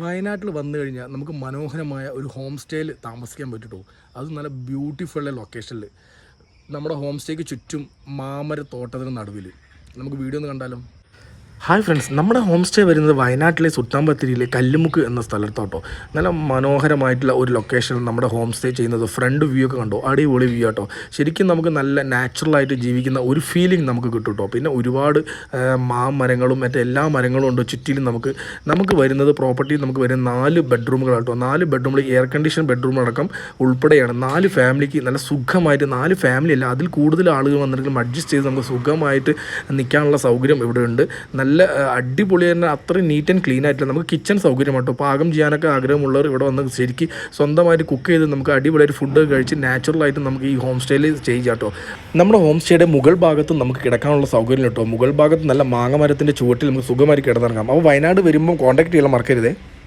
വയനാട്ടിൽ വന്നു കഴിഞ്ഞാൽ നമുക്ക് മനോഹരമായ ഒരു ഹോം സ്റ്റേയിൽ താമസിക്കാൻ പറ്റുള്ളൂ. അത് നല്ല ബ്യൂട്ടിഫുള്ള ലൊക്കേഷനിൽ നമ്മുടെ ഹോം സ്റ്റേക്ക് ചുറ്റും മാമരത്തോട്ടത്തിന് നടുവിൽ. നമുക്ക് വീഡിയോ ഒന്ന് കണ്ടാലോ? ഹായ് ഫ്രണ്ട്സ്, നമ്മുടെ ഹോം സ്റ്റേ വരുന്നത് വയനാട്ടിലെ സുൽത്താൻ ബത്തേരിയിലെ കല്ലുമുക്ക് എന്ന സ്ഥലത്തോട്ടോ. നല്ല മനോഹരമായിട്ടുള്ള ഒരു ലൊക്കേഷനിൽ നമ്മുടെ ഹോം സ്റ്റേ ചെയ്യുന്നത്. ഫ്രണ്ട് വ്യൂ ഒക്കെ കണ്ടോ, അടിപൊളി വ്യൂ ആട്ടോ. ശരിക്കും നമുക്ക് നല്ല നാച്ചുറലായിട്ട് ജീവിക്കുന്ന ഒരു ഫീലിംഗ് നമുക്ക് കിട്ടും കേട്ടോ. പിന്നെ ഒരുപാട് മാമരങ്ങളും മറ്റെല്ലാ മരങ്ങളും ഉണ്ട് ചുറ്റിലും. നമുക്ക് വരുന്നത് പ്രോപ്പർട്ടി നമുക്ക് വരുന്ന 4 ബെഡ്റൂമുകൾ കേട്ടോ. 4 ബെഡ്റൂമിൽ എയർ കണ്ടീഷൻ ബെഡ്റൂമടക്കം ഉൾപ്പെടെയാണ്. 4 ഫാമിലിക്ക് നല്ല സുഖമായിട്ട്, 4 ഫാമിലി അല്ല അതിൽ കൂടുതൽ ആളുകൾ വന്നിട്ടുണ്ടെങ്കിലും അഡ്ജസ്റ്റ് ചെയ്ത് നമുക്ക് സുഖമായിട്ട് നിൽക്കാനുള്ള സൗകര്യം ഇവിടെ ഉണ്ട്. നല്ല അടിപൊളി തന്നെ, അത്രയും നീറ്റ് ആൻഡ് ക്ലീൻ ആയിട്ടില്ല. നമുക്ക് കിച്ചൺ സൗകര്യം കേട്ടോ. പാകം ചെയ്യാനൊക്കെ ആഗ്രഹമുള്ളവർ ഇവിടെ വന്ന് ശരിക്കും സ്വന്തമായിട്ട് കുക്ക് ചെയ്ത് നമുക്ക് അടിപൊളിയായിട്ട് ഫുഡ് കഴിച്ച് നാച്ചുറലായിട്ട് നമുക്ക് ഈ ഹോം സ്റ്റേയിൽ ചെയ്യാം കേട്ടോ. നമ്മുടെ ഹോം സ്റ്റേയുടെ മുകൾ ഭാഗത്ത് നമുക്ക് കിടക്കാനുള്ള സൗകര്യം കേട്ടോ. മുകൾ ഭാഗത്ത് നല്ല മാങ്ങമരത്തിൻ്റെ ചുവട്ടിൽ നമുക്ക് സുഖമായിട്ട് കിടന്നിറങ്ങാം. അപ്പോൾ വയനാട് വരുമ്പോൾ കോൺടാക്ട് ചെയ്യാൻ മറക്കരുതേ.